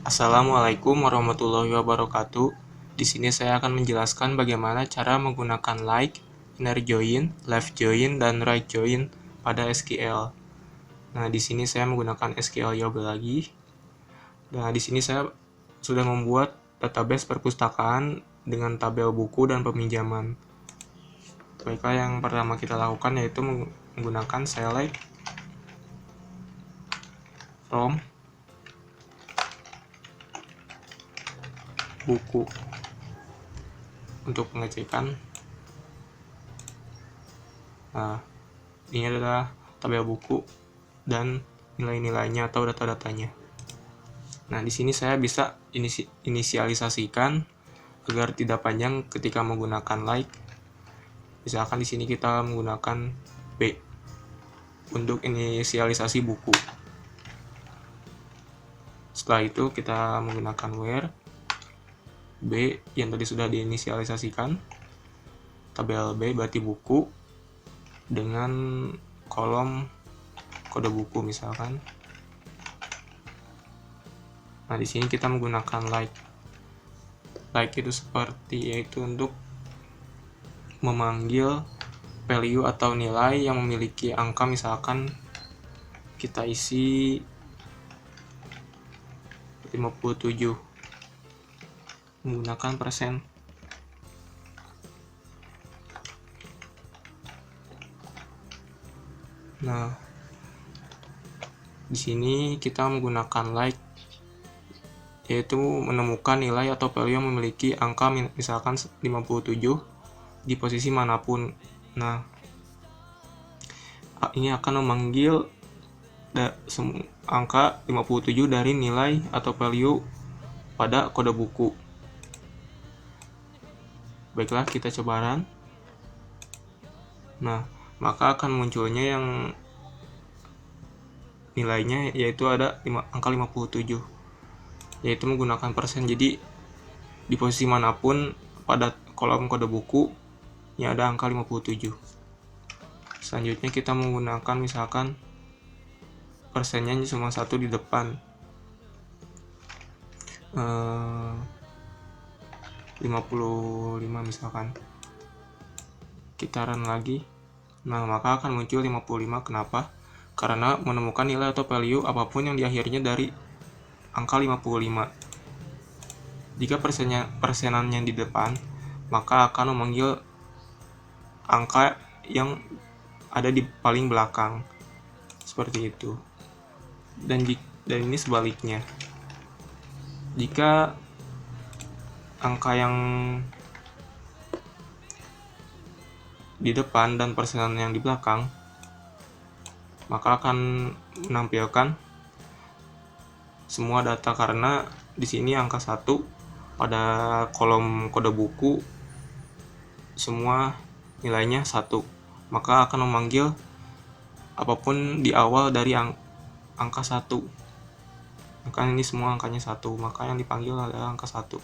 Assalamualaikum warahmatullahi wabarakatuh. Di sini saya akan menjelaskan bagaimana cara menggunakan like, inner join, left join, dan right join pada SQL. Nah, di sini saya menggunakan SQL Yoga lagi. Nah, di sini saya sudah membuat database perpustakaan dengan tabel buku dan peminjaman. Baiklah, yang pertama kita lakukan yaitu menggunakan select from buku untuk pengecekan. Nah, ini adalah tabel buku dan nilai-nilainya atau data-datanya. Nah, di sini saya bisa inisialisasikan agar tidak panjang ketika menggunakan like. Misalkan di sini kita menggunakan B untuk inisialisasi buku. Setelah itu kita menggunakan where B yang tadi sudah diinisialisasikan, tabel B berarti buku dengan kolom kode buku misalkan. Nah, di sini kita menggunakan like. Like itu seperti yaitu untuk memanggil value atau nilai yang memiliki angka, misalkan kita isi 57 menggunakan persen. Nah, di sini kita menggunakan like yaitu menemukan nilai atau value yang memiliki angka misalkan 57 di posisi manapun. Nah, ini akan memanggil angka 57 dari nilai atau value pada kode buku. Baiklah, kita coba run. Nah, maka akan munculnya yang nilainya yaitu ada angka 57, yaitu menggunakan persen. Jadi di posisi manapun pada kolom kode buku yang ada angka 57. Selanjutnya kita menggunakan misalkan persennya cuma satu di depan, 55 misalkan. Kita run lagi. Nah, maka akan muncul 55. Kenapa? Karena menemukan nilai atau value apapun yang di akhirnya dari angka 55. Jika persenannya di depan, maka akan memanggil angka yang ada di paling belakang. Seperti itu. Dan ini sebaliknya. Jika angka yang di depan dan persenan yang di belakang, maka akan menampilkan semua data, karena di sini angka 1 pada kolom kode buku semua nilainya 1, maka akan memanggil apapun di awal dari angka 1. Maka ini semua angkanya 1, maka yang dipanggil adalah angka 1.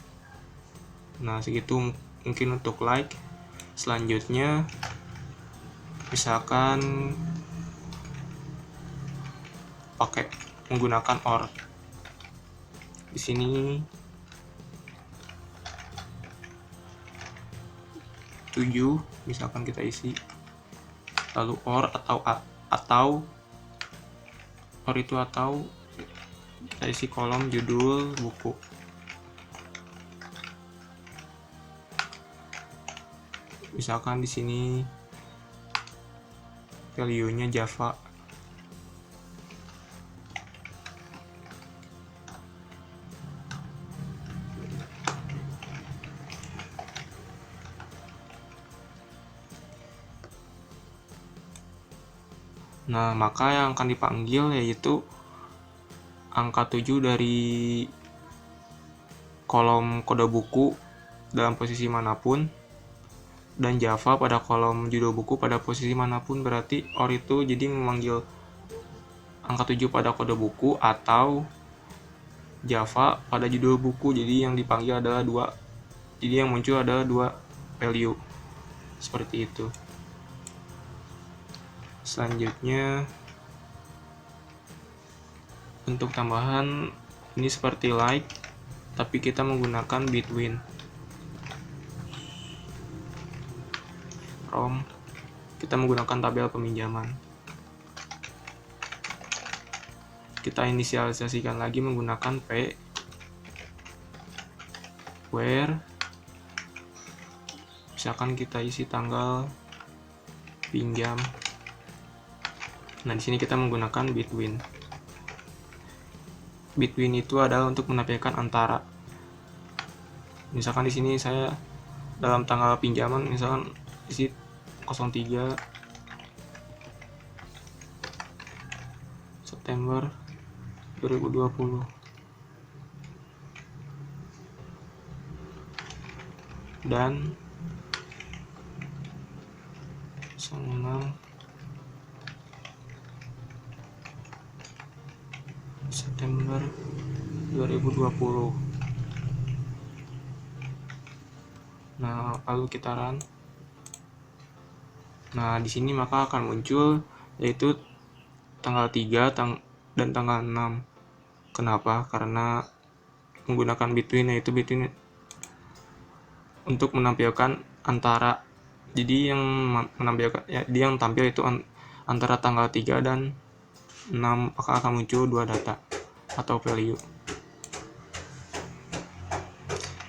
Nah, segitu mungkin untuk like. Selanjutnya misalkan pakai menggunakan OR. Di sini 7 misalkan kita isi, lalu OR atau OR itu atau kita isi kolom judul buku. Misalkan di sini value-nya Java. Nah, maka yang akan dipanggil yaitu angka 7 dari kolom kode buku dalam posisi manapun, dan Java pada kolom judul buku pada posisi manapun. Berarti OR itu jadi memanggil angka 7 pada kode buku atau Java pada judul buku. Jadi yang dipanggil adalah jadi yang muncul adalah 2 value. Seperti itu. Selanjutnya untuk tambahan Ini seperti like, tapi kita menggunakan between. From, kita menggunakan tabel peminjaman. Kita inisialisasikan lagi menggunakan P, where, misalkan kita isi tanggal pinjam. Nah, di sini kita menggunakan between. Between itu adalah untuk menampilkan antara. Misalkan di sini saya dalam tanggal pinjaman misalkan isi 03 September 2020. Dan 6 September 2020. Nah, lalu kita run. Nah, di sini maka akan muncul yaitu tanggal 3 dan tanggal 6. Kenapa? Karena menggunakan between, yaitu between untuk menampilkan antara. Jadi yang menampilkan yang tampil itu antara tanggal 3 dan 6, maka akan muncul dua data atau value.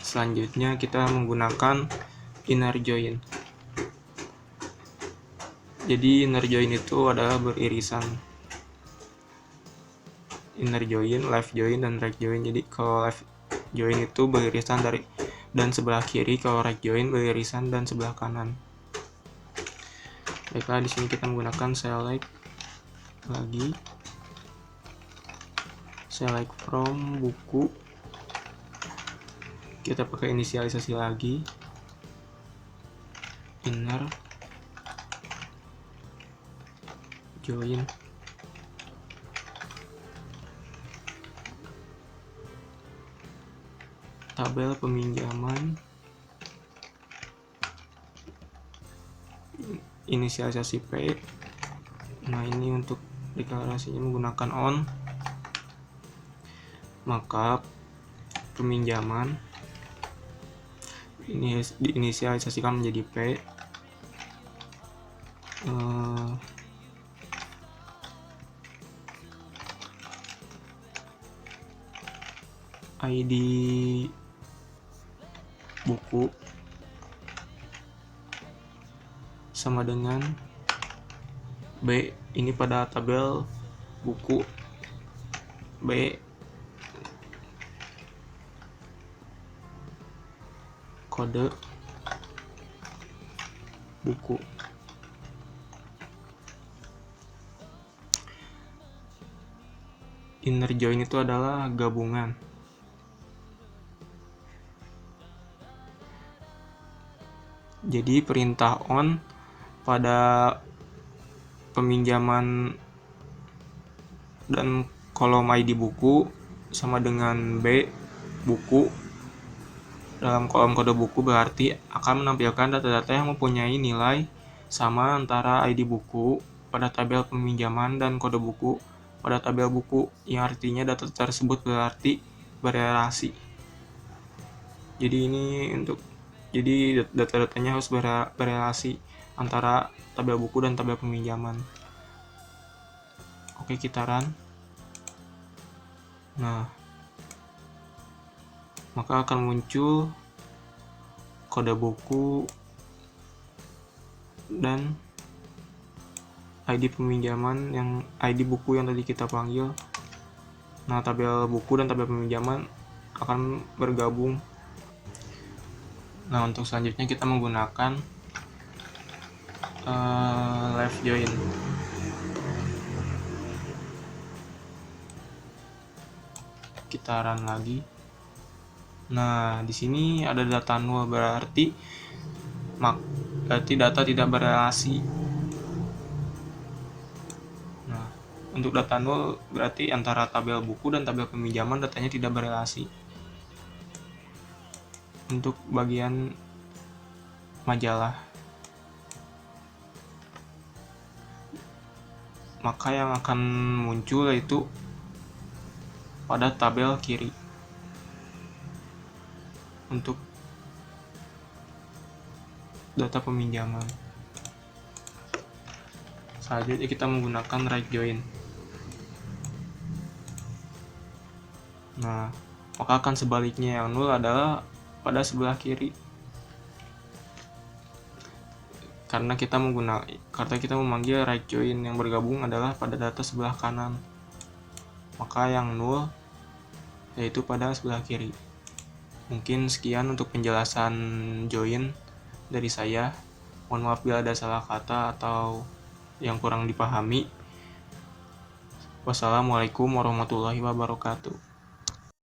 Selanjutnya kita menggunakan inner join. Jadi inner join itu adalah beririsan. Inner join, left join, dan right join. Jadi kalau left join itu beririsan dari dan sebelah kiri, kalau right join beririsan dan sebelah kanan. Baiklah, di sini kita menggunakan select lagi. Select from buku. Kita pakai inisialisasi lagi. Inner join. Tabel peminjaman. Inisialisasi P. Nah, ini untuk deklarasinya menggunakan on. Maka peminjaman ini diinisialisasikan menjadi P. ID buku sama dengan B, ini pada tabel buku. B kode buku. Inner join itu adalah gabungan. Jadi perintah on pada peminjaman dan kolom ID buku sama dengan B buku dalam kolom kode buku berarti akan menampilkan data-data yang mempunyai nilai sama antara ID buku pada tabel peminjaman dan kode buku pada tabel buku, yang artinya data tersebut berarti berelasi. Jadi data-datanya harus berelasi antara tabel buku dan tabel peminjaman. Oke, kita run. Nah, maka akan muncul kode buku dan ID peminjaman yang ID buku yang tadi kita panggil. Nah, tabel buku dan tabel peminjaman akan bergabung. Nah, untuk selanjutnya kita menggunakan left join. Kita run lagi. Nah, di sini ada data nol, berarti data tidak berelasi. Nah, untuk data nol berarti antara tabel buku dan tabel peminjaman datanya tidak berelasi. Untuk bagian majalah, maka yang akan muncul yaitu pada tabel kiri. Untuk data peminjaman, selanjutnya kita menggunakan right join. Nah, maka akan sebaliknya, yang nol adalah pada sebelah kiri. Karena kita memanggil right join, yang bergabung adalah pada data sebelah kanan. Maka yang nol yaitu pada sebelah kiri. Mungkin sekian untuk penjelasan join dari saya. Mohon maaf bila ada salah kata atau yang kurang dipahami. Wassalamualaikum warahmatullahi wabarakatuh.